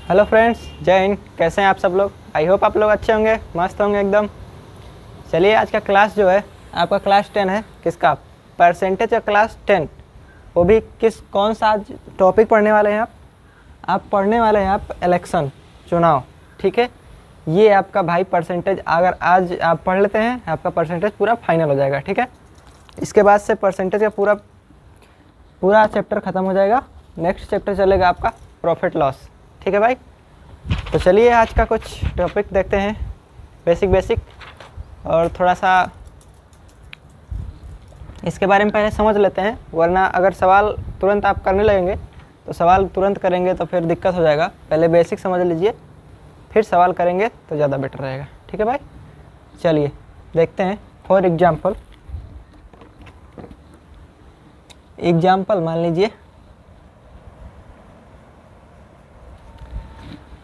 Hello friends, जय हिंद। कैसे हैं आप सब लोग? आई होप आप लोग अच्छे होंगे, मस्त होंगे एकदम। चलिए, आज का क्लास जो है आपका क्लास 10 है। किसका? परसेंटेज का क्लास 10। वो भी कौन सा आज टॉपिक पढ़ने वाले हैं आप पढ़ने वाले हैं आप इलेक्शन, चुनाव। ठीक है, ये आपका भाई परसेंटेज अगर आज आप पढ़ लेते हैं आपका परसेंटेज पूरा फाइनल हो जाएगा। ठीक है, इसके बाद से परसेंटेज का पूरा चैप्टर ख़त्म हो जाएगा। नेक्स्ट चैप्टर चलेगा आपका प्रॉफिट लॉस। ठीक है भाई, तो चलिए आज का कुछ टॉपिक देखते हैं, बेसिक और थोड़ा सा इसके बारे में पहले समझ लेते हैं, वरना अगर सवाल तुरंत आप करने लगेंगे तो सवाल तुरंत करेंगे तो फिर दिक्कत हो जाएगा। पहले बेसिक समझ लीजिए, फिर सवाल करेंगे तो ज़्यादा बेटर रहेगा। ठीक है भाई, चलिए देखते हैं। फॉर एग्जाम्पल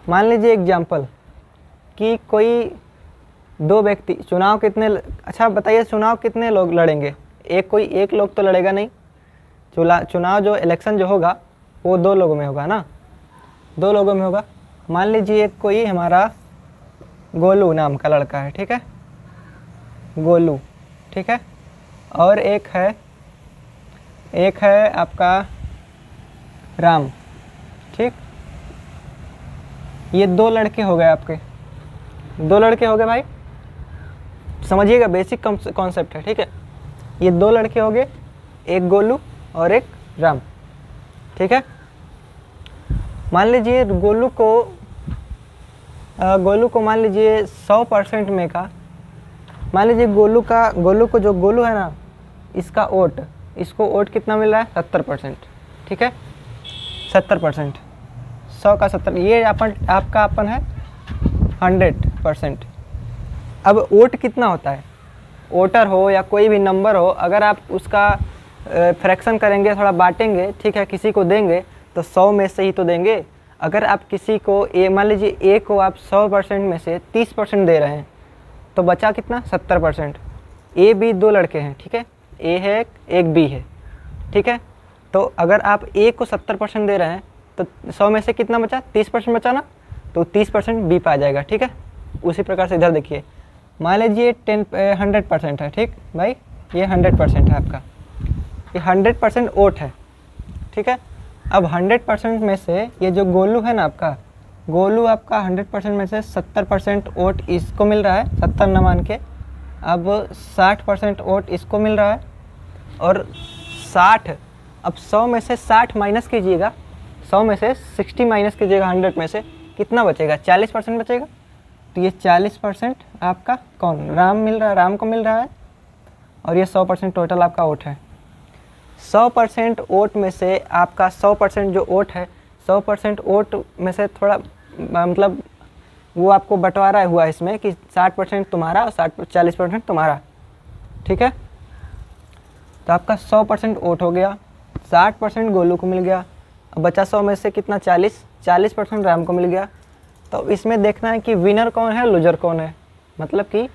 मान लीजिए एग्जाम्पल कि कोई दो व्यक्ति चुनाव अच्छा बताइए, चुनाव कितने लोग लड़ेंगे? एक लोग तो लड़ेगा नहीं। चुनाव जो इलेक्शन जो होगा वो दो लोगों में होगा ना, दो लोगों में होगा। मान लीजिए कोई हमारा गोलू नाम का लड़का है। ठीक है, गोलू। ठीक है, और एक है आपका राम। ठीक, ये दो लड़के हो गए आपके, दो लड़के हो गए भाई। समझिएगा, बेसिक कॉन्सेप्ट है। ठीक है, ये दो लड़के हो गए, एक गोलू और एक राम। ठीक है, मान लीजिए गोलू को मान लीजिए 100% में का, मान लीजिए गोलू को जो गोलू है ना, इसको वोट कितना मिल रहा है? 70%। ठीक है, 70%, 100 का 70, ये आपका अपन है 100%। अब वोट कितना होता है? वोटर हो या कोई भी नंबर हो, अगर आप उसका फ्रैक्शन करेंगे, थोड़ा बांटेंगे, ठीक है, किसी को देंगे तो 100 में से ही तो देंगे। अगर आप किसी को मान लीजिए ए को आप 100% में से 30% दे रहे हैं तो बचा कितना? 70%। ए बी दो लड़के हैं। ठीक है, ए है एक बी है। ठीक है, तो अगर आप ए को 70% दे रहे हैं तो 100 में से कितना बचा? 30% बचा ना, तो 30% बी पे आ जाएगा। ठीक है, उसी प्रकार से इधर देखिए, मान लीजिए 100% है। ठीक भाई, ये 100% है आपका, ये 100% वोट है। ठीक है, अब 100% में से ये जो गोलू है ना आपका, गोलू आपका 100% में से 70% वोट इसको मिल रहा है, 70 न मान के। अब 60% वोट इसको मिल रहा है, और 60, अब 100 में से 60 माइनस कीजिएगा, 100 में से 60 माइनस कीजिएगा 100 में से, कितना बचेगा? 40% बचेगा। तो ये 40% आपका कौन? राम को मिल रहा है, और ये 100% टोटल आपका वोट है। 100% वोट में से आपका 100% जो वोट है, 100% वोट में से थोड़ा मतलब वो आपको बंटवारा हुआ इसमें कि 60% तुम्हारा और 40% तुम्हारा। ठीक है, तो आपका 100% वोट हो गया, 60% गोलू को मिल गया, अब बचा 100 में से कितना? 40% राम को मिल गया। तो इसमें देखना है कि विनर कौन है, लूजर कौन है, मतलब कि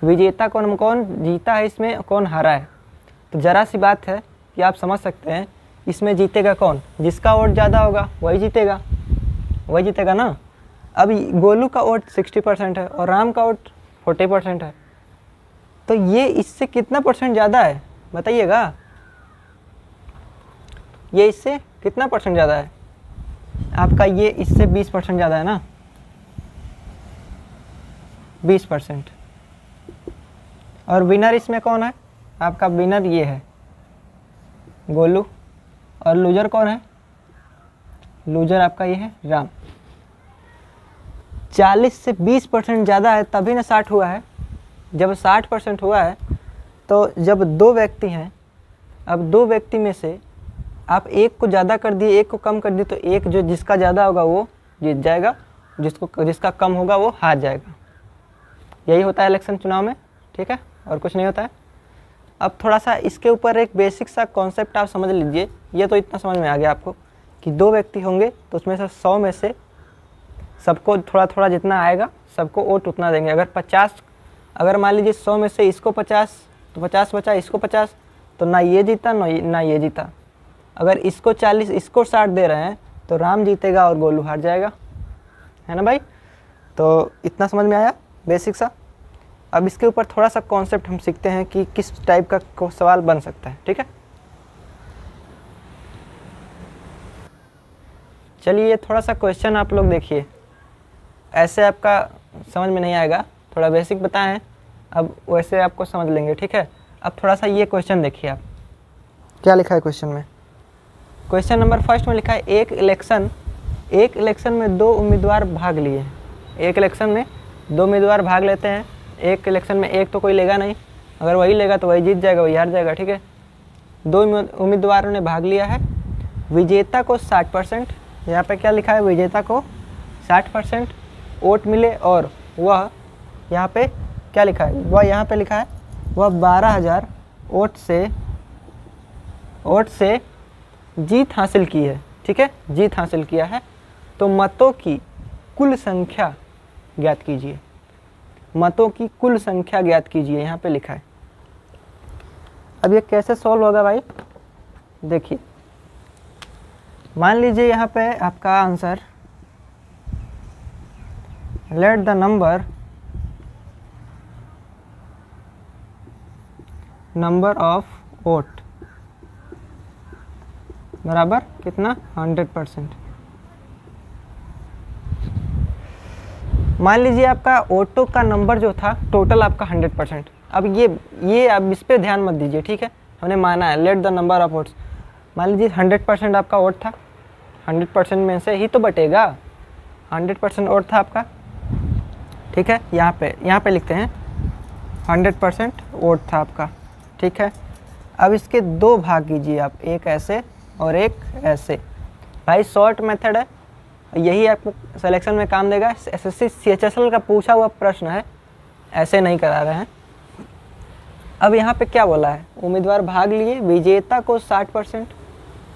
विजेता कौन जीता है, इसमें कौन हारा है। तो ज़रा सी बात है कि आप समझ सकते हैं, इसमें जीतेगा कौन? जिसका वोट ज़्यादा होगा वही जीतेगा ना। अब गोलू का वोट 60% है और राम का वोट 40% है, तो ये इससे कितना परसेंट ज़्यादा है बताइएगा? ये इससे कितना परसेंट ज़्यादा है आपका? ये इससे 20% ज़्यादा है ना, 20%। और विनर इसमें कौन है आपका? विनर ये है गोलू, और लूजर कौन है? लूजर आपका ये है राम। 40 से 20% ज़्यादा है तभी ना 60 हुआ है। जब 60% हुआ है तो जब दो व्यक्ति हैं, अब दो व्यक्ति में से आप एक को ज़्यादा कर दिए, एक को कम कर दिए, तो एक जो जिसका ज़्यादा होगा वो जीत जाएगा, जिसका कम होगा वो हार जाएगा। यही होता है इलेक्शन, चुनाव में। ठीक है, और कुछ नहीं होता है। अब थोड़ा सा इसके ऊपर एक बेसिक सा कॉन्सेप्ट आप समझ लीजिए। ये तो इतना समझ में आ गया आपको कि दो व्यक्ति होंगे तो उसमें से 100 में से सबको थोड़ा थोड़ा जितना आएगा सबको वोट उतना देंगे। अगर मान लीजिए 100 में से इसको 50 तो 50 बचा, इसको 50, तो ना ये जीता ना ये जीता। अगर इसको 40 इसको 60 दे रहे हैं तो राम जीतेगा और गोलू हार जाएगा। है ना भाई। तो इतना समझ में आया बेसिक सा। अब इसके ऊपर थोड़ा सा कॉन्सेप्ट हम सीखते हैं कि किस टाइप का सवाल बन सकता है, ठीक है। चलिए थोड़ा सा क्वेश्चन आप लोग देखिए, ऐसे आपका समझ में नहीं आएगा, थोड़ा बेसिक बताएं, अब वैसे आपको समझ लेंगे, ठीक है। अब थोड़ा सा ये क्वेश्चन देखिए आप, क्या लिखा है क्वेश्चन में। क्वेश्चन नंबर फर्स्ट में लिखा है एक इलेक्शन में दो उम्मीदवार भाग लिए। एक इलेक्शन में दो उम्मीदवार भाग लेते हैं, एक इलेक्शन में एक तो कोई लेगा नहीं, अगर वही लेगा तो वही जीत जाएगा, वही हार जाएगा, ठीक है। दो उम्मीदवारों ने भाग लिया है, विजेता को 60%, यहाँ पे क्या लिखा है, विजेता को 60% वोट मिले और वह यहाँ पे क्या लिखा है, वह यहाँ पे लिखा है वह 12,000 वोट से जीत हासिल की है, ठीक है, जीत हासिल किया है। तो मतों की कुल संख्या ज्ञात कीजिए, मतों की कुल संख्या ज्ञात कीजिए, यहाँ पे लिखा है। अब ये कैसे सॉल्व होगा भाई, देखिए मान लीजिए यहाँ पे आपका answer, let the number of vote बराबर कितना 100%। मान लीजिए आपका ऑटो का नंबर जो था टोटल आपका 100%। अब ये अब इस पे ध्यान मत दीजिए, ठीक है, हमने माना है let the number of votes. मान लीजिए 100% आपका वोट था, 100% में से ही तो बटेगा, 100% वोट था आपका, ठीक है। यहाँ पे लिखते हैं 100% वोट था आपका, ठीक है। अब इसके दो भाग कीजिए आप, एक ऐसे और एक ऐसे। भाई शॉर्ट मेथड है, यही आपको सिलेक्शन में काम देगा। एसएससी CHSL का पूछा हुआ प्रश्न है, ऐसे नहीं करा रहे हैं। अब यहाँ पे क्या बोला है, उम्मीदवार भाग लिए, विजेता को 60%।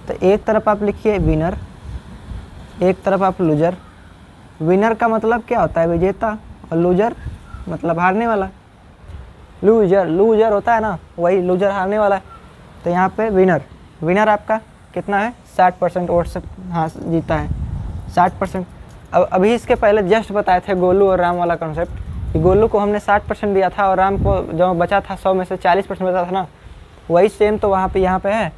तो एक तरफ आप लिखिए विनर, एक तरफ आप लूजर। विनर का मतलब क्या होता है, विजेता, और लूजर मतलब हारने वाला। लूजर होता है ना, वही लूजर हारने वाला है। तो यहाँ पे विनर आपका कितना है, 60% वोट से हाँ जीता है, 60%। अब अभी इसके पहले जस्ट बताए थे गोलू और राम वाला कॉन्सेप्ट, कि गोलू को हमने 60% दिया था और राम को जो बचा था 100 में से 40% बचा था ना, वही सेम तो वहाँ पे यहाँ पे है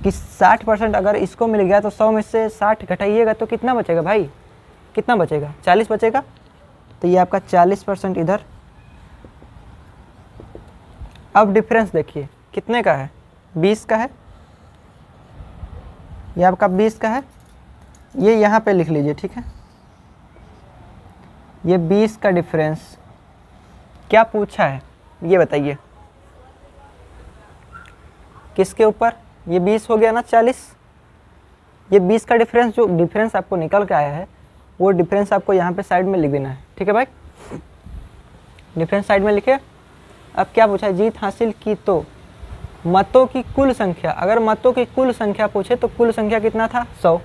कि 60% अगर इसको मिल गया तो 100 में से 60 घटाइएगा तो कितना बचेगा भाई, कितना बचेगा, 40 बचेगा। तो ये आपका 40% इधर। अब डिफरेंस देखिए कितने का है, 20 का है, ये आपका 20 का है, ये यहाँ पे लिख लीजिए, ठीक है। ये 20 का डिफरेंस क्या पूछा है ये बताइए, किसके ऊपर, ये 20 हो गया ना 40, ये 20 का डिफरेंस, जो डिफरेंस आपको निकल के आया है वो डिफरेंस आपको यहाँ पे साइड में लिख देना है, ठीक है भाई, डिफरेंस साइड में लिखे। अब क्या पूछा है, जीत हासिल की तो मतों की कुल संख्या, अगर मतों की कुल संख्या पूछे तो कुल संख्या कितना था, 100,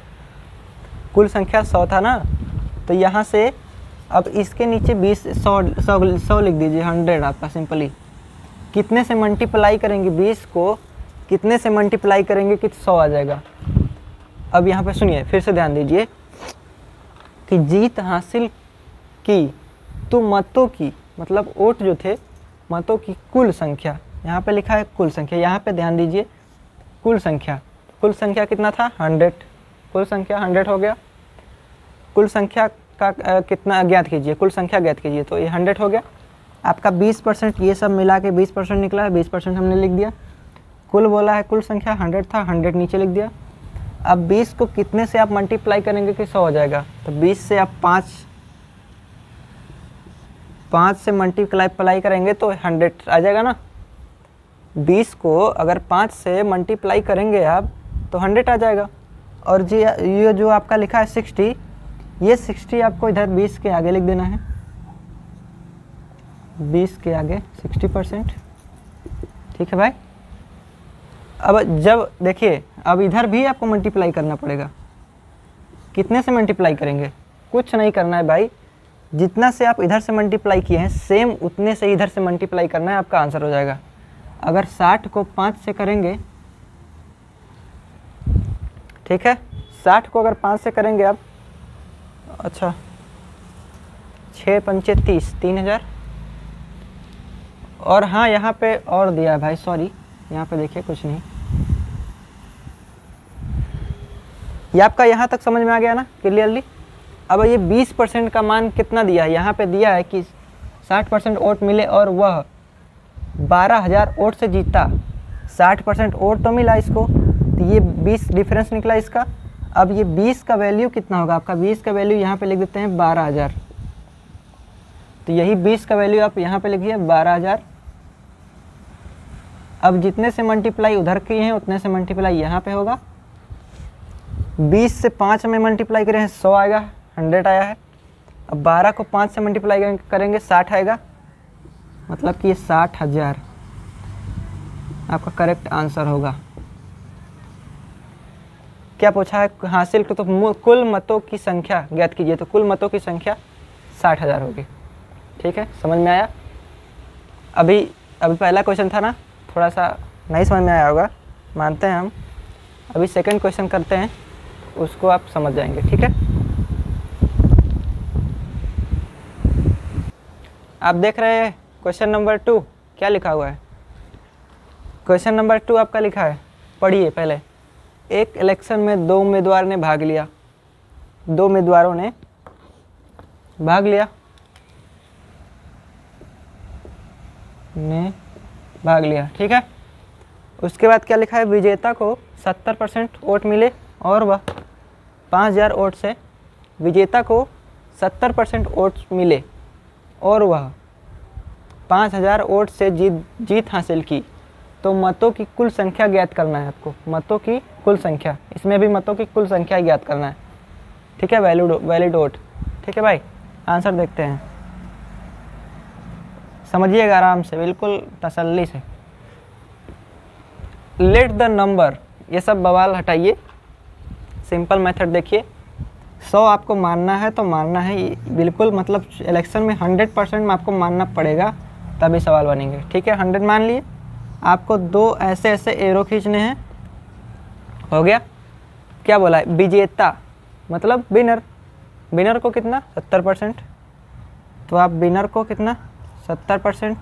कुल संख्या 100 था ना। तो यहाँ से अब इसके नीचे 20 100 लिख दीजिए, 100 आपका सिंपली। कितने से मल्टीप्लाई करेंगे 20 को, कितने से मल्टीप्लाई करेंगे कि 100 आ जाएगा। अब यहाँ पे सुनिए, फिर से ध्यान दीजिए कि जीत हासिल की तो मतों की मतलब वोट जो थे, मतों की कुल संख्या, यहाँ पे लिखा है कुल संख्या, यहाँ पे ध्यान दीजिए कुल संख्या कितना था 100, कुल संख्या 100 हो गया। कुल संख्या का कितना ज्ञात कीजिए, कुल संख्या ज्ञात कीजिए, तो ये 100 हो गया। आपका 20%, ये सब मिला के 20% निकला है, 20% हमने लिख दिया। कुल बोला है कुल संख्या 100 था, 100 नीचे लिख दिया। अब 20 को कितने से आप मल्टीप्लाई करेंगे कि 100 हो जाएगा, तो 20 से आप 5 से मल्टीप्लाई करेंगे तो 100 आ जाएगा ना। 20 को अगर 5 से मल्टीप्लाई करेंगे आप तो 100 आ जाएगा। और जी ये जो आपका लिखा है 60, ये 60 आपको इधर 20 के आगे लिख देना है, 20 के आगे 60%, ठीक है भाई। अब जब देखिए, अब इधर भी आपको मल्टीप्लाई करना पड़ेगा, कितने से मल्टीप्लाई करेंगे, कुछ नहीं करना है भाई, जितना से आप इधर से मल्टीप्लाई किए हैं सेम उतने से इधर से मल्टीप्लाई करना है, आपका आंसर हो जाएगा। अगर 60 को 5 से करेंगे, ठीक है, 60 को अगर 5 से करेंगे आप, अच्छा 6 पंचे 30, 3000। और हाँ यहाँ पे और दिया है भाई, सॉरी, यहाँ पे देखिए कुछ नहीं। ये आपका यहाँ तक समझ में आ गया ना क्लियरली। अब ये 20% का मान कितना दिया है, यहाँ पे दिया है कि 60% वोट मिले और वह 12,000 वोट से जीता। 60% वोट तो मिला इसको, तो ये 20 डिफरेंस निकला इसका। अब ये 20 का वैल्यू कितना होगा आपका, 20 का वैल्यू यहाँ पे लिख देते हैं 12,000। तो यही 20 का वैल्यू आप यहाँ पे लिखिए 12,000। अब जितने से मल्टीप्लाई उधर किए हैं उतने से मल्टीप्लाई यहाँ पे होगा। 20 से 5 में मल्टीप्लाई करें 100 आएगा, 100 आया है। अब 12 को 5 से मल्टीप्लाई करेंगे 60 आएगा, मतलब कि ये 60,000 आपका करेक्ट आंसर होगा। क्या पूछा है, हासिल को तो कुल मतों की संख्या ज्ञात कीजिए, तो कुल मतों की संख्या 60,000 होगी। ठीक है, समझ में आया। अभी पहला क्वेश्चन था ना, थोड़ा सा नहीं समझ में आया होगा, मानते हैं हम। अभी सेकंड क्वेश्चन करते हैं, उसको आप समझ जाएंगे। ठीक है, आप देख रहे हैं क्वेश्चन नंबर 2 क्या लिखा हुआ है। क्वेश्चन नंबर 2 आपका लिखा है, पढ़िए पहले। एक इलेक्शन में 2 उम्मीदवार ने भाग लिया, 2 उम्मीदवारों ने भाग लिया, ठीक है। उसके बाद क्या लिखा है, विजेता को 70% वोट मिले और वह 5,000 वोट से, विजेता को 70% वोट मिले और वह 5,000 वोट से जीत हासिल की। तो मतों की कुल संख्या ज्ञात करना है आपको, मतों की कुल संख्या, इसमें भी मतों की कुल संख्या ज्ञात करना है। ठीक है, वैलिड वोट। ठीक है भाई, आंसर देखते हैं, समझिएगा आराम से, बिल्कुल तसल्ली से। लेट द नंबर, ये सब बवाल हटाइए, सिंपल मेथड देखिए। 100 आपको मानना है तो मानना है, बिल्कुल मतलब इलेक्शन में 100% में आपको मानना पड़ेगा, तभी सवाल बनेंगे। ठीक है, 100 मान लिए। आपको 2 ऐसे एरो खींचने हैं, हो गया। क्या बोला है, विजेता मतलब विनर, विनर को कितना 70%, तो आप विनर को कितना 70%,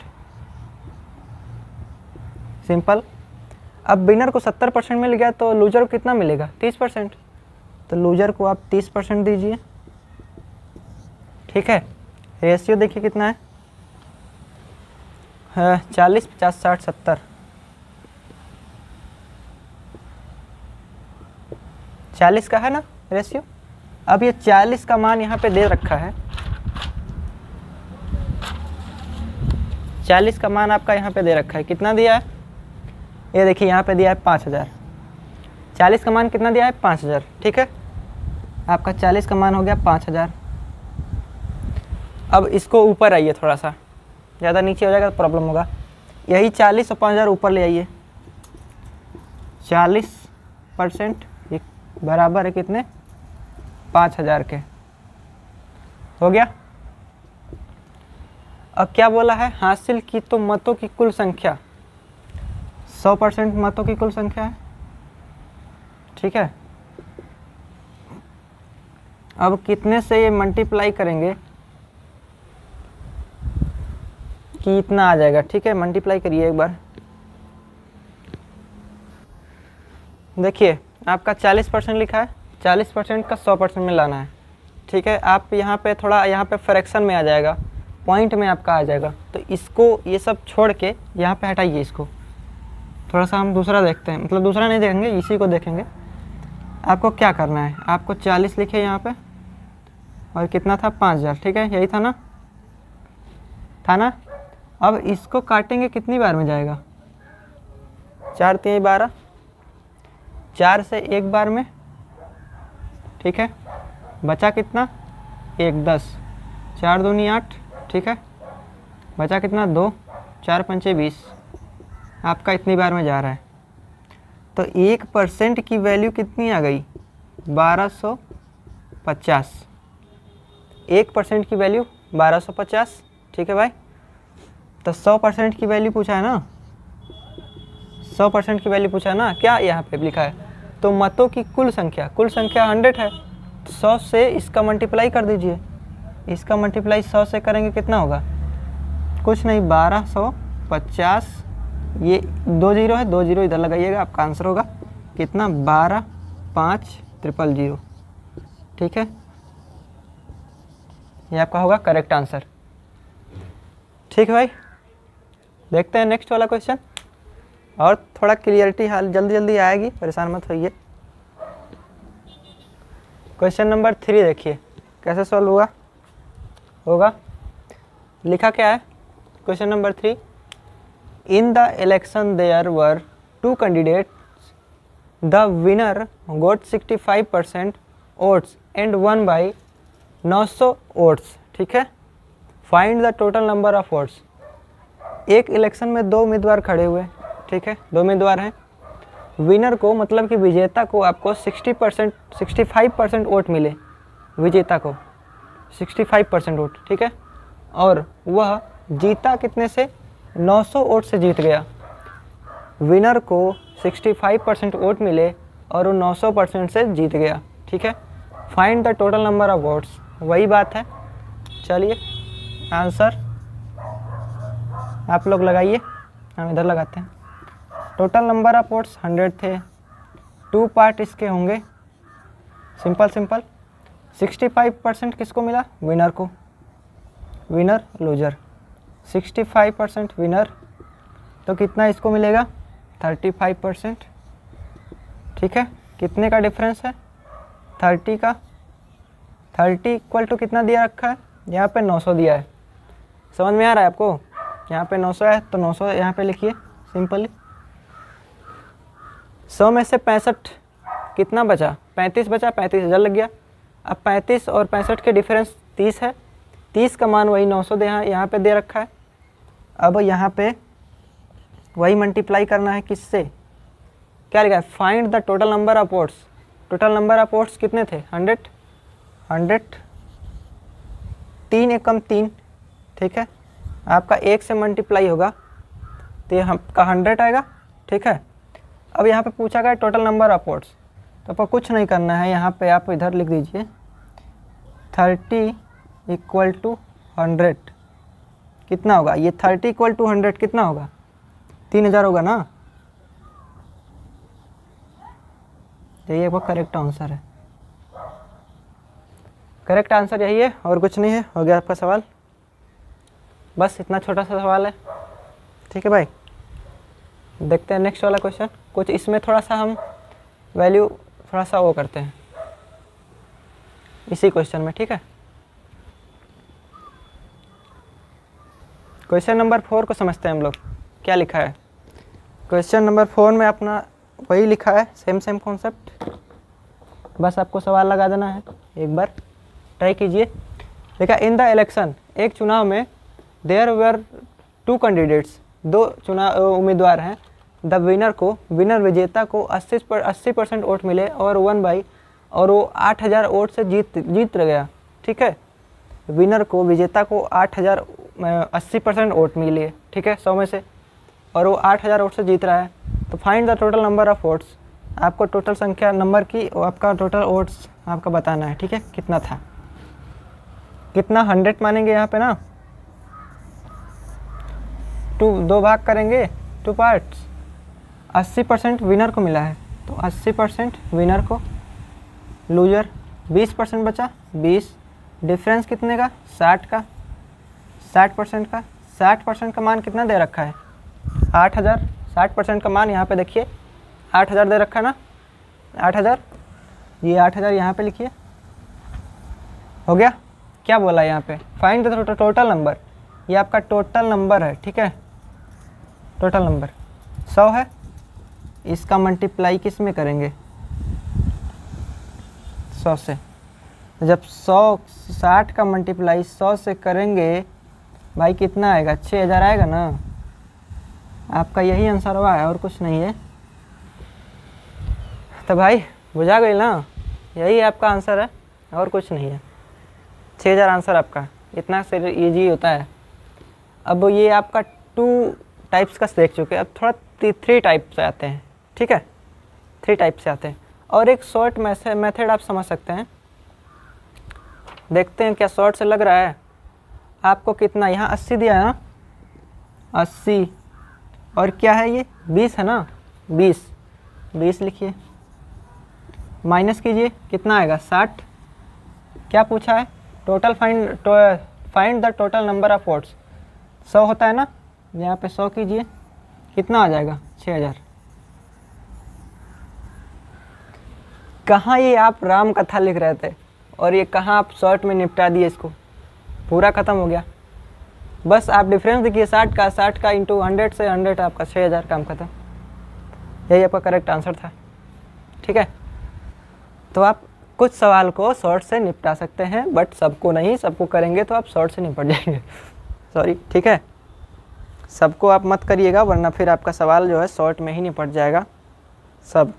सिंपल। अब विनर को 70% मिल गया तो लूजर को कितना मिलेगा 30%, तो लूजर को आप 30% दीजिए। ठीक है, रेशियो देखिए कितना है, 40, 50, 60, 70, 40 का है ना रेशियो। अब ये 40 का मान यहाँ पे दे रखा है, 40 का मान आपका यहाँ पे दे रखा है, कितना दिया है, ये देखिए यहाँ पे दिया है 5,000। 40 का मान कितना दिया है 5,000। ठीक है, आपका 40 का मान हो गया 5,000। अब इसको ऊपर आइए, थोड़ा सा ज़्यादा नीचे हो जाएगा तो प्रॉब्लम होगा। यही 40 और 5,000 ऊपर ले आइए। 40% ये बराबर है कितने, 5,000 के, हो गया। अब क्या बोला है, हासिल की तो मतों की कुल संख्या, 100% मतों की कुल संख्या है। ठीक है, अब कितने से ये मल्टीप्लाई करेंगे कि इतना आ जाएगा। ठीक है, मल्टीप्लाई करिए एक बार, देखिए आपका 40% लिखा है, 40% का 100% में लाना है। ठीक है, आप यहाँ पे थोड़ा, यहाँ पे फ्रैक्शन में आ जाएगा, पॉइंट में आपका आ जाएगा, तो इसको ये सब छोड़ के यहाँ पे हटाइए इसको। थोड़ा सा हम दूसरा देखते हैं, मतलब दूसरा नहीं देखेंगे, इसी को देखेंगे। आपको क्या करना है, आपको 40 लिखे यहाँ पे, और कितना था 5,000। ठीक है, यही था ना, अब इसको काटेंगे कितनी बार में जाएगा, 4 3 12, 4 से 1 बार में। ठीक है, बचा कितना 1 10, 4 दूनी 8। ठीक है, बचा कितना 2, 4 पंचे 20, आपका इतनी बार में जा रहा है। तो 1% की वैल्यू कितनी आ गई 1250, 1% की वैल्यू 1250। ठीक है भाई, तो 100% की वैल्यू पूछा है ना, 100% की वैल्यू पूछा है ना, क्या यहाँ पे लिखा है, तो मतों की कुल संख्या 100 है, तो 100 से इसका मल्टीप्लाई कर दीजिए, इसका मल्टीप्लाई 100 से करेंगे कितना होगा, कुछ नहीं 1250, ये 2 जीरो है, 2 जीरो इधर लगाइएगा, आपका आंसर होगा कितना 12,5,000। ठीक है, ये आपका होगा करेक्ट आंसर। ठीक है भाई, देखते हैं नेक्स्ट वाला क्वेश्चन, और थोड़ा क्लियरिटी हाल जल्दी जल्दी आएगी, परेशान मत होइए। क्वेश्चन नंबर 3 देखिए कैसे सॉल्व होगा। लिखा क्या है question number 3, in the election there were 2 candidates, the winner got 65% votes and won by 900 votes. ठीक है, find the total number of votes. एक इलेक्शन में 2 उम्मीदवार खड़े हुए, ठीक है, 2 उम्मीदवार हैं। विनर को मतलब कि विजेता को आपको 65% वोट मिले, विजेता को 65% वोट, ठीक है, और वह जीता कितने से, 900 वोट से जीत गया। विनर को 65% वोट मिले और वो 900% से जीत गया। ठीक है, find the total number of votes, वही बात है। चलिए आंसर आप लोग लगाइए, हम इधर लगाते हैं। टोटल नंबर ऑफ वोट्स 100 थे, 2 पार्ट इसके होंगे, सिंपल 65% किसको मिला, विनर को, विनर लूजर, 65% विनर, तो कितना इसको मिलेगा 35%। ठीक है, कितने का डिफरेंस है, 30 का, 30 इक्वल टू कितना दिया रखा है, यहाँ पे 900 दिया है, समझ में आ रहा है आपको, यहाँ पे 900 है तो 900 यहाँ पे लिखिए सिंपली। 100 में से 65 कितना बचा, 35 बचा, 35,000 लग गया। अब 35 और 65 के डिफरेंस 30 है, 30 का मान वही 900 दे यहाँ पे दे रखा है। अब यहाँ पे वही मल्टीप्लाई करना है किससे, क्या लिखा है, find the total number of votes. Total number of votes कितने थे, 100, 3 एकम 3, ठीक है, आपका 1 से मल्टीप्लाई होगा तो आपका 100 आएगा। ठीक है, अब यहाँ पे पूछा गया टोटल नंबर ऑफ वोट्स, तो आपको कुछ नहीं करना है, यहाँ पे आप इधर लिख दीजिए 30 इक्वल टू 100, कितना होगा ये 30 इक्वल टू 100 कितना होगा, 3000 होगा ना, यही आपका करेक्ट आंसर है। करेक्ट आंसर यही है और कुछ नहीं है। हो गया आपका सवाल, बस इतना छोटा सा सवाल है। ठीक है भाई, देखते हैं नेक्स्ट वाला क्वेश्चन। कुछ इसमें थोड़ा सा हम वैल्यू थोड़ा सा वो करते हैं इसी क्वेश्चन में। ठीक है, क्वेश्चन नंबर 4 को समझते हैं हम लोग, क्या लिखा है। क्वेश्चन नंबर 4 में अपना वही लिखा है, सेम कॉन्सेप्ट, बस आपको सवाल लगा देना है, एक बार ट्राई कीजिए। देखा, इन द इलेक्शन, एक चुनाव में देयर वर 2 कैंडिडेट्स, 2 चुनाव उम्मीदवार हैं। द विनर को, विनर विजेता को 80% वोट मिले और 1 बाई, और वो 8000 वोट से जीत गया। ठीक है, विनर को, विजेता को 80% वोट मिले, ठीक है, 100 में से, और वो 8000 वोट से जीत रहा है। तो find the total number of votes, आपको टोटल संख्या नंबर की, आपका टोटल वोट्स आपका बताना है। ठीक है, कितना था, कितना 100 मानेंगे यहाँ पे ना, 2 भाग करेंगे, 2 पार्ट्स, 80% विनर को मिला है तो 80% विनर को, लूजर 20% बचा, 20, डिफरेंस कितने का, 60 का, 60% का, 60% का मान कितना दे रखा है, 8000, 60% का मान यहाँ पे देखिए 8000 दे रखा है ना, 8000, ये 8000 यहाँ पे लिखिए। हो गया, क्या बोला यहाँ पे, फाइंड द टोटल नंबर, ये आपका टोटल नंबर है। ठीक है, टोटल नंबर 100 है, इसका मल्टीप्लाई किस में करेंगे, 100 से। जब 60 का मल्टीप्लाई 100 से करेंगे भाई कितना आएगा, 6000 आएगा ना, आपका यही आंसर हुआ है और कुछ नहीं है। तो भाई बुझा गई ना, यही आपका आंसर है और कुछ नहीं है, 6000 आंसर आपका, इतना से ईजी होता है। अब ये आपका 2 टाइप्स का देख चुके हैं, अब थोड़ा 3 टाइप से आते हैं। ठीक है, 3 टाइप से आते हैं, और एक शॉर्ट मेथड आप समझ सकते हैं। देखते हैं क्या शॉर्ट से लग रहा है आपको कितना। यहाँ 80 दिया है ना, 80 और क्या है ये 20 है ना, 20 लिखिए, माइनस कीजिए कितना आएगा 60। क्या पूछा है, total find the total number of votes. 100 होता है ना, यहाँ पे 100 कीजिए, कितना आ जाएगा 6000। कहाँ ये आप राम कथा लिख रहे थे और ये कहाँ आप शॉर्ट में निपटा दिए, इसको पूरा ख़त्म हो गया। बस आप डिफरेंस देखिए 60 का इंटू 100 से 100 आपका 6000, काम खत्म। यही आपका करेक्ट आंसर था। ठीक है, तो आप कुछ सवाल को शॉर्ट से निपटा सकते हैं, बट सबको नहीं। सबको करेंगे तो आप शॉर्ट से निपट जाएंगे सॉरी। ठीक है, सबको आप मत करिएगा, वरना फिर आपका सवाल जो है शॉर्ट में ही निपट जाएगा। सब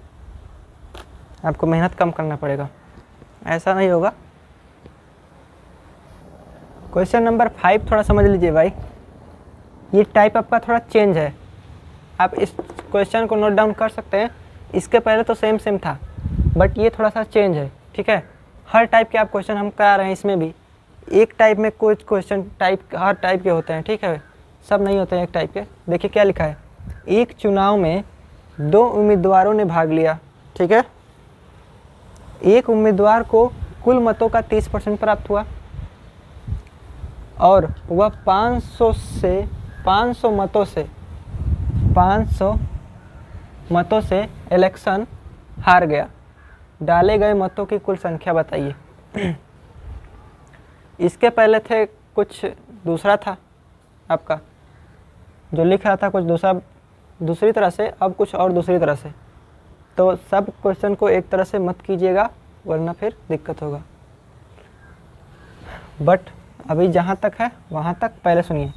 आपको मेहनत कम करना पड़ेगा, ऐसा नहीं होगा। क्वेश्चन नंबर 5 थोड़ा समझ लीजिए भाई, ये टाइप आपका थोड़ा चेंज है। आप इस क्वेश्चन को नोट डाउन कर सकते हैं, इसके पहले तो सेम था, बट ये थोड़ा सा चेंज है। ठीक है, हर टाइप के आप क्वेश्चन हम करा रहे हैं, इसमें भी एक टाइप में कुछ क्वेश्चन टाइप हर टाइप के होते हैं। ठीक है, सब नहीं होते हैं एक टाइप के। देखिए क्या लिखा है, एक चुनाव में 2 उम्मीदवारों ने भाग लिया। ठीक है, एक उम्मीदवार को कुल मतों का 30% प्राप्त हुआ और वह 500 मतों से इलेक्शन हार गया। डाले गए मतों की कुल संख्या बताइए। इसके पहले थे कुछ दूसरा था आपका, जो लिख रहा था कुछ दूसरी तरह से, अब कुछ और दूसरी तरह से। तो सब क्वेश्चन को एक तरह से मत कीजिएगा, वरना फिर दिक्कत होगा। बट अभी जहाँ तक है वहाँ तक पहले सुनिए।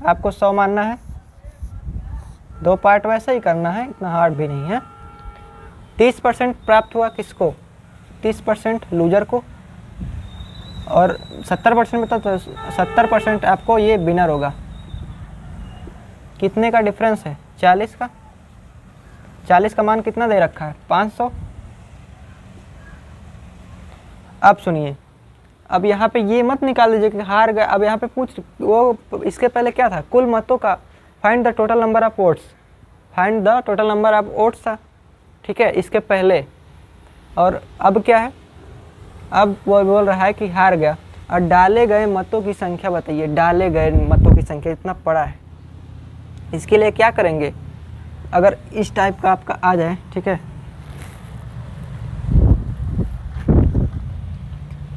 आपको 100 मानना है, 2 पार्ट वैसे ही करना है, इतना हार्ड भी नहीं है। 30% प्राप्त हुआ किसको, 30% लूजर को, और 70% बता तो 70% आपको ये विनर होगा। कितने का डिफरेंस है, 40 का। 40 का मान कितना दे रखा है, 500। अब सुनिए, अब यहाँ पे ये मत निकाल दीजिए कि हार गए। अब यहाँ पे पूछ, वो इसके पहले क्या था, कुल मतों का find the total number of votes, find the total number of votes था। ठीक है, इसके पहले। और अब क्या है, अब वो बोल रहा है कि हार गया और डाले गए मतों की संख्या बताइए। डाले गए मतों की संख्या इतना पड़ा है, इसके लिए क्या करेंगे, अगर इस टाइप का आपका आ जाए। ठीक है,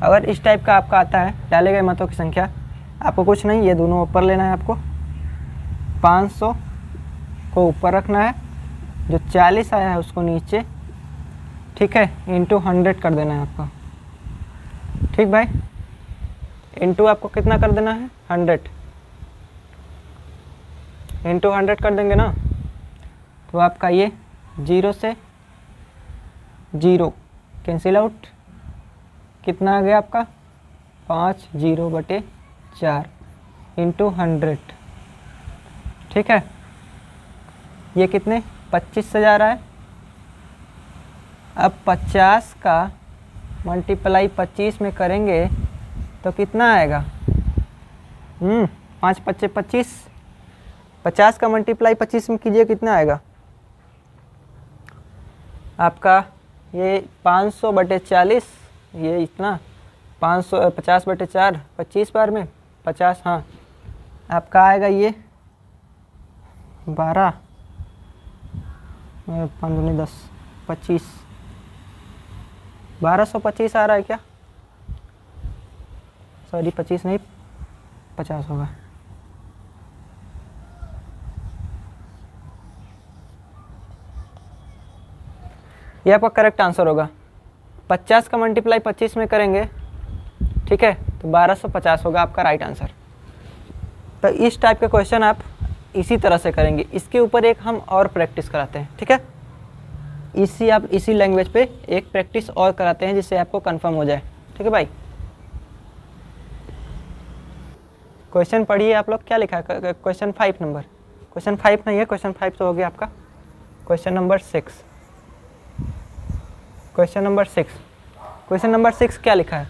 अगर इस टाइप का आपका आता है डाले गए मतों की संख्या, आपको कुछ नहीं, ये दोनों ऊपर लेना है आपको। 500 को ऊपर रखना है, जो 40 आया है उसको नीचे। ठीक है, इंटू 100 कर देना है आपको। ठीक भाई, इंटू आपको कितना कर देना है, 100। इंटू 100 कर देंगे ना, तो आपका ये 0 से 0 कैंसिल आउट। कितना आ गया आपका, 50/4 इंटू 100। ठीक है, ये कितने 25 से जा रहा है। अब 50 का मल्टीप्लाई 25 में करेंगे तो कितना आएगा, 5 × 5 = 25। 50 का मल्टीप्लाई 25 में कीजिए, कितना आएगा आपका, ये 500/40, ये इतना 50/4 25 बार में 50, हाँ आपका आएगा ये 12 5 दूनी 10 25 1225 आ रहा है क्या, सॉरी 25 नहीं 50 होगा। ये आपका करेक्ट आंसर होगा। 50 का मल्टीप्लाई 25 में करेंगे, ठीक है, तो 1250 होगा आपका राइट आंसर। तो इस टाइप के क्वेश्चन आप इसी तरह से करेंगे। इसके ऊपर एक हम और प्रैक्टिस कराते हैं, ठीक है, इसी लैंग्वेज पे एक प्रैक्टिस और कराते हैं जिससे आपको कंफर्म हो जाए, ठीक है भाई। क्वेश्चन पढ़िए आप लोग, क्या लिखा है क्वेश्चन 5 नंबर, क्वेश्चन 5 नहीं है, क्वेश्चन 5 तो हो गया आपका। क्वेश्चन नंबर 6, क्वेश्चन नंबर 6 क्या लिखा है,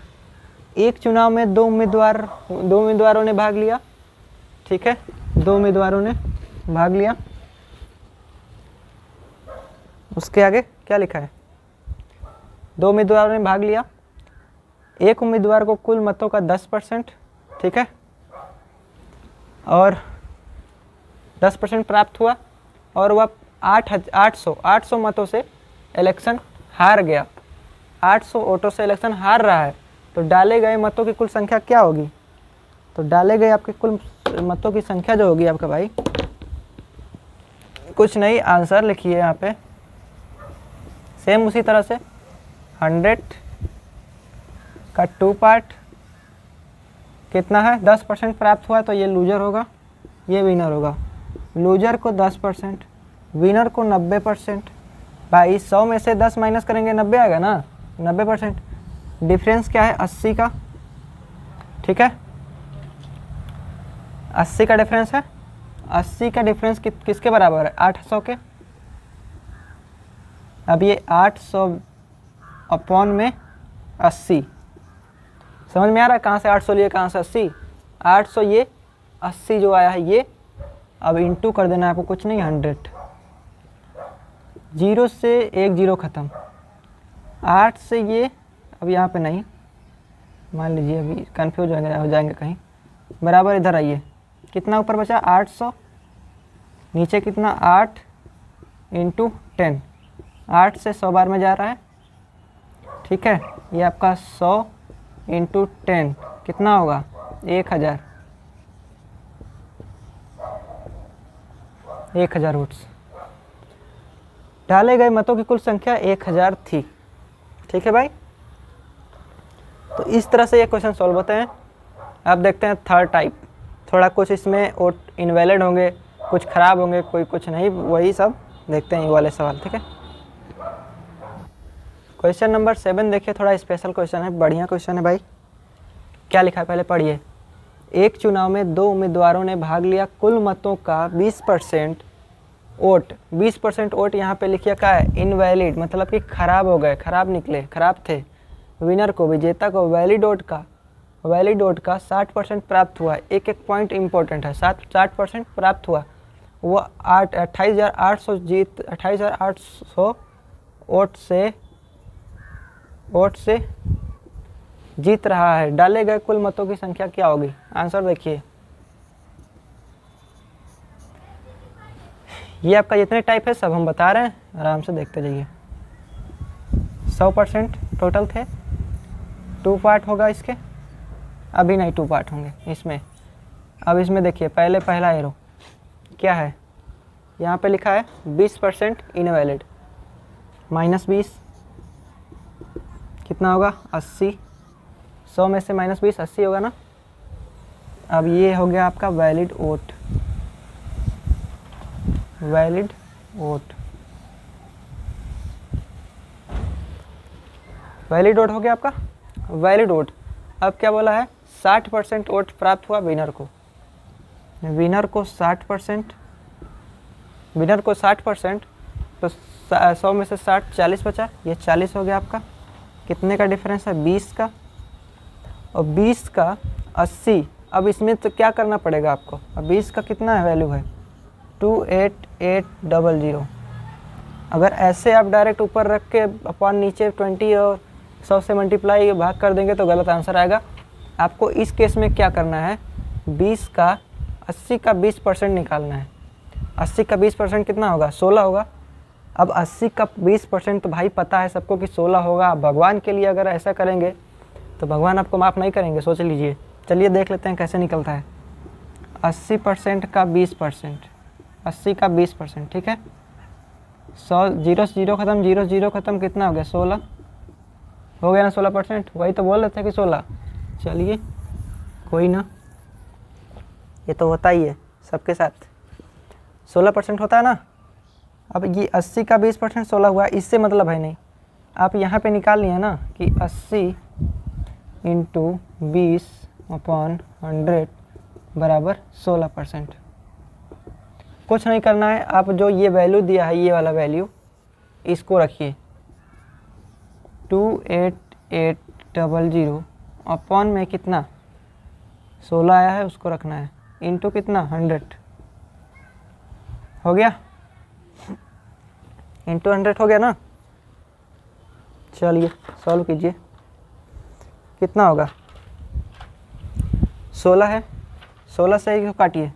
एक चुनाव में दो उम्मीदवारों ने भाग लिया, ठीक है, दो उम्मीदवारों ने भाग लिया। उसके आगे क्या लिखा है? दो उम्मीदवारों ने भाग लिया, एक उम्मीदवार को कुल मतों का 10%, ठीक है, और 10% प्राप्त हुआ और वह 800 मतों से इलेक्शन हार गया। 800 वोटों से इलेक्शन हार रहा है, तो डाले गए मतों की कुल संख्या क्या होगी? तो डाले गए आपके कुल मतों की संख्या जो होगी आपका भाई, कुछ नहीं, आंसर लिखिए यहाँ पे सेम उसी तरह से 100 का 2 पार्ट कितना है? 10% प्राप्त हुआ, तो ये लूजर होगा, ये विनर होगा। लूजर को 10%, विनर को 90%। भाई 100 में से 10 माइनस करेंगे 90 आएगा ना, 90%। डिफरेंस क्या है? 80 का, ठीक है, 80 का डिफरेंस है। 80 का डिफरेंस किसके बराबर है? 800 के। अब ये 800 अपॉन में 80, समझ में आ रहा है कहाँ से 800 लिए कहाँ से 80? 800 ये, 80 जो आया है ये, अब इंटू कर देना है आपको, कुछ नहीं, 100। 0 से 1 0 ख़त्म, 8 से ये, अब यहाँ पे नहीं, मान लीजिए अभी कन्फ्यूज हो जाएंगे कहीं, बराबर इधर आइए, कितना ऊपर बचा? 800, नीचे कितना? 8 इंटू 10, 8 से 100 बार में जा रहा है, ठीक है, ये आपका 100 इंटू 10 कितना होगा? 1000, 1000 वोट्स। डाले गए मतों की कुल संख्या 1000 थी, ठीक है भाई। तो इस तरह से ये क्वेश्चन सॉल्व होते हैं। अब देखते हैं थर्ड टाइप, थोड़ा कुछ इसमें वोट इनवैलिड होंगे, कुछ खराब होंगे, कोई कुछ नहीं, वही सब देखते हैं ये वाले सवाल, ठीक है। क्वेश्चन नंबर 7 देखिए, थोड़ा स्पेशल क्वेश्चन है, बढ़िया क्वेश्चन है भाई। क्या लिखा है पहले पढ़िए। एक चुनाव में दो उम्मीदवारों ने भाग लिया, कुल मतों का 20% वोट, 20% वोट यहाँ पे लिखिए क्या है? इनवैलिड, मतलब कि खराब हो गए, खराब निकले, खराब थे। विनर को, विजेता को वैलिड वोट का 60% प्राप्त हुआ। एक एक पॉइंट इंपॉर्टेंट है, 60% प्राप्त हुआ। वो 28,800 जीत, 28,800 वोट से जीत रहा है। डाले गए कुल मतों की संख्या क्या होगी? आंसर देखिए, ये आपका जितने टाइप है सब हम बता रहे हैं, आराम से देखते जाइए। 100% टोटल थे, 2 पार्ट होगा इसके, अभी नहीं 2 पार्ट होंगे इसमें। अब इसमें देखिए पहला एरो क्या है, यहाँ पे लिखा है 20% इनवैलिड, -20 कितना होगा? 80। 100 में से -20 80 होगा ना। अब ये हो गया आपका वैलिड वोट, वैलिड वोट हो गया आपका वैलिड वोट। अब क्या बोला है? 60% वोट प्राप्त हुआ विनर को, विनर को 60%, तो 100 में से 60, 40 बचा, ये 40 हो गया आपका। कितने का डिफरेंस है? 20 का, और 20 का 80। अब इसमें तो क्या करना पड़ेगा आपको? अब 20 का कितना है वैल्यू है? 28800। अगर ऐसे आप डायरेक्ट ऊपर रख के अपॉन नीचे 20 और 100 से मल्टीप्लाई भाग कर देंगे तो गलत आंसर आएगा। आपको इस केस में क्या करना है? 80 का 20% निकालना है। 80 का 20% कितना होगा? 16 होगा। अब 80 का 20% तो भाई पता है सबको कि 16 होगा। आप भगवान के लिए अगर ऐसा करेंगे तो भगवान आपको माफ़ नहीं करेंगे, सोच लीजिए। चलिए देख लेते हैं कैसे निकलता है। 80% का 20%, 80 का 20%, ठीक है। 100 0 से 0 ख़त्म, 0 0 ख़त्म, कितना हो गया? 16 हो गया ना। 16%, वही तो बोल रहे थे कि 16। चलिए कोई ना, ये तो होता ही है सबके साथ, 16% होता है ना। अब ये 80 का 20% 16 हुआ, इससे मतलब है नहीं। आप यहाँ पे निकाल लिए ना कि 80 इंटू 20/100 बराबर 16%। कुछ नहीं करना है, आप जो ये वैल्यू दिया है, ये वाला वैल्यू, इसको रखिए 28800 अपॉन में कितना 16 आया है उसको रखना है, इंटू कितना 100 हो गया, इंटू 100 हो गया ना। चलिए सॉल्व कीजिए, कितना होगा 16 है, 16 से ही काटिए,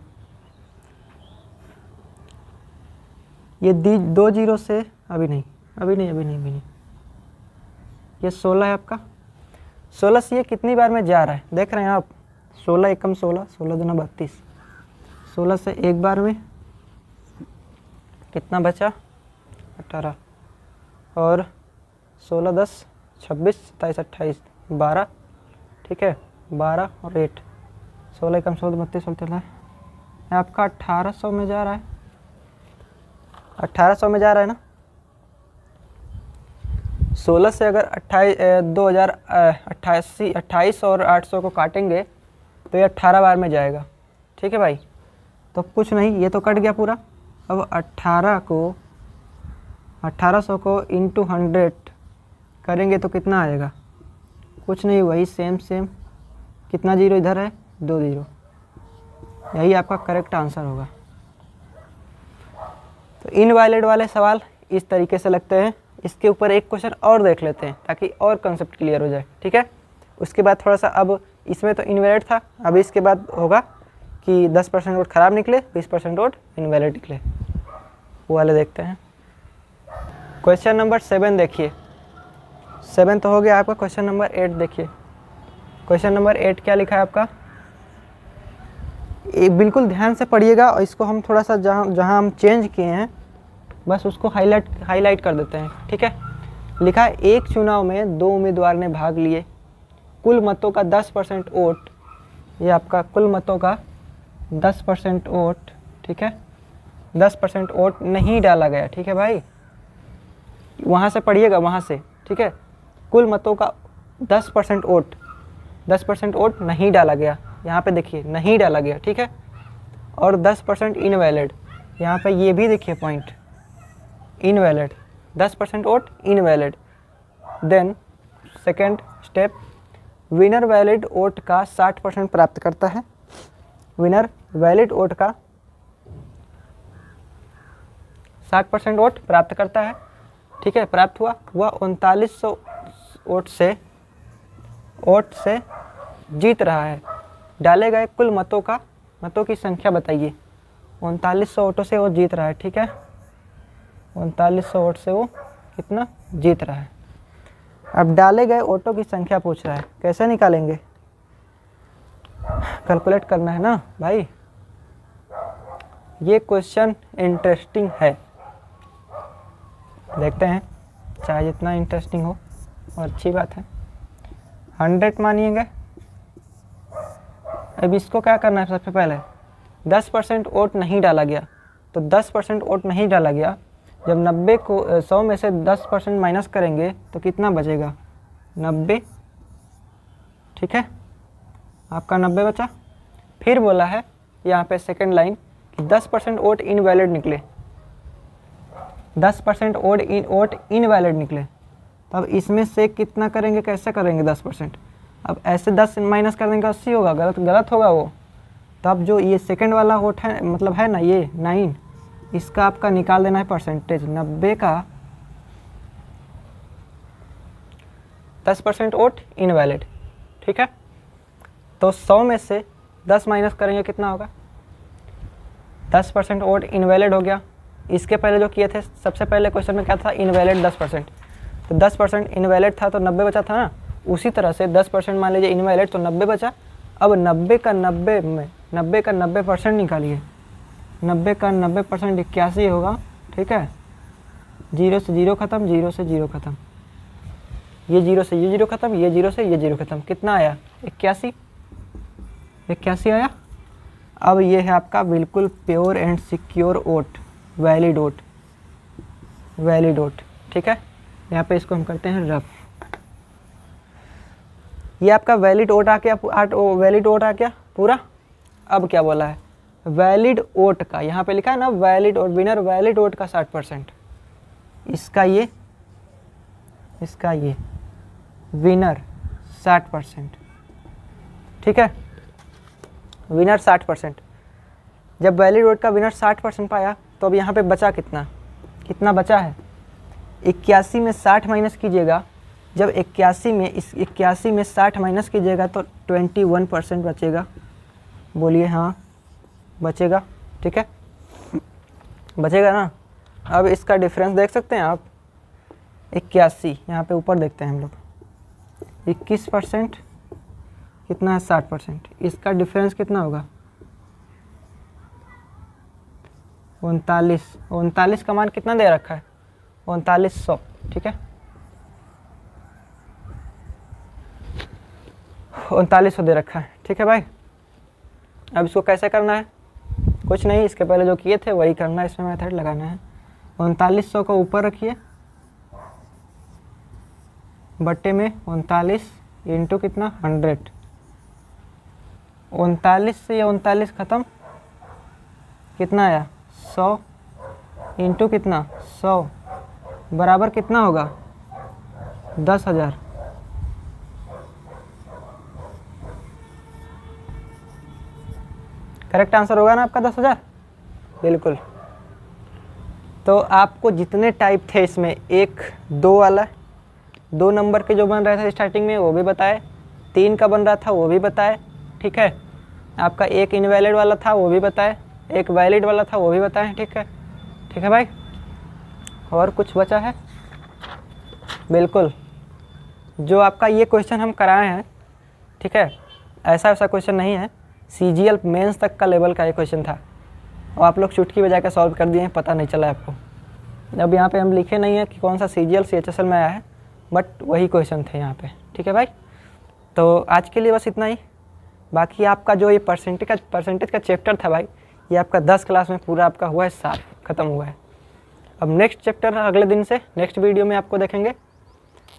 ये दो जीरो से अभी नहीं, ये 16 है आपका, 16 से ये कितनी बार में जा रहा है देख रहे हैं आप, 16 एकम 16, 16 दूना 32, 16 से एक बार में कितना बचा 18, और 16 10 26 27 28 12, ठीक है 12 और 8, 16 एकम 16 32 16 है आपका 1800 में जा रहा है, 1800 में जा रहा है ना। 16 से अगर 28 और 800 को काटेंगे तो ये 18 बार में जाएगा, ठीक है भाई। तो कुछ नहीं, ये तो कट गया पूरा। अब 1800 को इंटू 100 करेंगे तो कितना आएगा, कुछ नहीं, वही सेम कितना जीरो इधर है 2 जीरो, यही आपका करेक्ट आंसर होगा। तो इनवैलिड वाले सवाल इस तरीके से लगते हैं। इसके ऊपर एक क्वेश्चन और देख लेते हैं ताकि और कंसेप्ट क्लियर हो जाए, ठीक है। उसके बाद थोड़ा सा, अब इसमें तो इनवैलिड था, अब इसके बाद होगा कि 10% वोट खराब निकले, 20% वोट इनवैलिड निकले, वो वाले देखते हैं। क्वेश्चन नंबर 7 देखिए, 7 तो हो गया आपका। क्वेश्चन नंबर 8 देखिए, क्वेश्चन नंबर 8 क्या लिखा है आपका, बिल्कुल ध्यान से पढ़िएगा, और इसको हम थोड़ा सा जहाँ हम चेंज किए हैं बस उसको हाईलाइट कर देते हैं, ठीक है। लिखा है एक चुनाव में 2 उम्मीदवार ने भाग लिए, कुल मतों का 10% वोट, ये आपका कुल मतों का 10% वोट, ठीक है, 10% वोट नहीं डाला गया, ठीक है भाई, वहाँ से पढ़िएगा, वहाँ से, ठीक है। कुल मतों का 10% वोट, 10% वोट नहीं डाला गया, यहाँ पे देखिए नहीं डाला गया, ठीक है, और 10% इनवैलिड, यहाँ पे ये भी देखिए point, invalid, 10% vote invalid. Then second step, winner valid vote का 60% प्राप्त करता है, विनर वैलिड वोट का 60% वोट प्राप्त करता है, ठीक है, प्राप्त हुआ, वह 3900 वोट से जीत रहा है। डाले गए कुल मतों की संख्या बताइए। 3900 वोटों से वो जीत रहा है, ठीक है, 3900 वोट से वो कितना जीत रहा है। अब डाले गए वोटों की संख्या पूछ रहा है, कैसे निकालेंगे, कैलकुलेट करना है ना भाई। ये क्वेश्चन इंटरेस्टिंग है, देखते हैं, चाहे जितना इंटरेस्टिंग हो और अच्छी बात है। 100 मानिएगा, अब इसको क्या करना है, सबसे पहले 10% वोट नहीं डाला गया, तो 10% वोट नहीं डाला गया, जब 90 को 100 में से 10% माइनस करेंगे तो कितना बचेगा 90, ठीक है, आपका 90 बचा। फिर बोला है यहाँ पे सेकंड लाइन कि 10% वोट इनवैलिड निकले, 10% वोट इनवैलिड निकले, तो अब इसमें से कितना करेंगे, कैसे करेंगे 10%, अब ऐसे 10 माइनस कर देंगे 80 होगा, गलत होगा वो। तो अब जो ये सेकंड वाला वोट है, मतलब है ना ये 9, इसका आपका निकाल देना है परसेंटेज, 90 का 10% वोट इनवैलिड, ठीक है। तो 100 में से 10 माइनस करेंगे कितना होगा, 10% वोट इनवैलिड हो गया। इसके पहले जो किए थे, सबसे पहले क्वेश्चन में क्या था, इनवैलिड 10%, तो 10% इनवैलिड था तो 90 बचा था ना, उसी तरह से 10% मान लीजिए इनवैलिड, तो 90 बचा। अब 90 का 90% निकालिए, 90 का 90% 81 होगा, ठीक है, 0 से 0 खत्म, 0 से 0 खत्म, ये 0 से ये 0 खत्म, ये 0 से ये 0 खत्म, कितना आया 81 आया। अब ये है आपका बिल्कुल pure and secure vote, valid vote, ठीक है। यहाँ पे इसको हम करते हैं रफ, ये आपका वैलिड वोट आ गया पूरा। अब क्या बोला है, वैलिड वोट का, यहाँ पे लिखा है ना वैलिड और विनर वैलिड वोट का 60%, इसका ये विनर 60%, ठीक है। विनर 60%। जब वैलिड वोट का विनर 60% पाया तो अब यहाँ पे बचा कितना, कितना बचा है, 81 में 60 माइनस कीजिएगा। जब 81 में 60 माइनस कीजिएगा तो 21% बचेगा। बोलिए हाँ बचेगा, ठीक है, बचेगा ना। अब इसका डिफरेंस देख सकते हैं आप, 81 यहाँ पे ऊपर देखते हैं हम लोग, 21% कितना है 60%, इसका डिफरेंस कितना होगा 39 का मान कितना दे रखा है 3900, ठीक है 3900 दे रखा है, ठीक है भाई। अब इसको कैसे करना है, कुछ नहीं, इसके पहले जो किए थे वही करना है, इसमें मेथड लगाना है। 3900 को ऊपर रखिए, बट्टे में 39 इंटू कितना 100, 39 से 39 ख़त्म, कितना आया 100 इंटू कितना 100 बराबर कितना होगा 10,000। करेक्ट आंसर होगा ना आपका 10,000, बिल्कुल। तो आपको जितने टाइप थे इसमें 1, 2 वाला, 2 नंबर के जो बन रहे थे स्टार्टिंग में वो भी बताए, 3 का बन रहा था वो भी बताए, ठीक है। आपका 1 इनवैलिड वाला था वो भी बताए, 1 वैलिड वाला था वो भी बताएं, ठीक है भाई। और कुछ बचा है, बिल्कुल, जो आपका ये क्वेश्चन हम कराए हैं, ठीक है, ऐसा क्वेश्चन नहीं है, CGL मेंस तक का लेवल का ये क्वेश्चन था और आप लोग चुटकी बजा के सॉल्व कर दिए हैं, पता नहीं चला आपको। अब यहाँ पे हम लिखे नहीं है कि कौन सा CGL CHSL में आया है, बट वही क्वेश्चन थे यहाँ पे, ठीक है भाई। तो आज के लिए बस इतना ही। बाकी आपका जो ये परसेंटेज का चैप्टर था भाई, ये आपका 10 क्लास में पूरा आपका हुआ है, साफ ख़त्म हुआ है। अब नेक्स्ट चैप्टर अगले दिन से नेक्स्ट वीडियो में आपको देखेंगे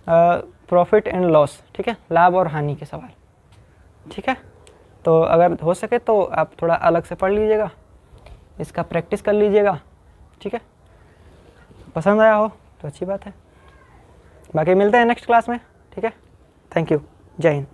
प्रॉफिट एंड लॉस, ठीक है, लाभ और हानि के सवाल, ठीक है। तो अगर हो सके तो आप थोड़ा अलग से पढ़ लीजिएगा, इसका प्रैक्टिस कर लीजिएगा, ठीक है। पसंद आया हो तो अच्छी बात है। बाकी मिलते हैं नेक्स्ट क्लास में, ठीक है। थैंक यू, जय हिंद।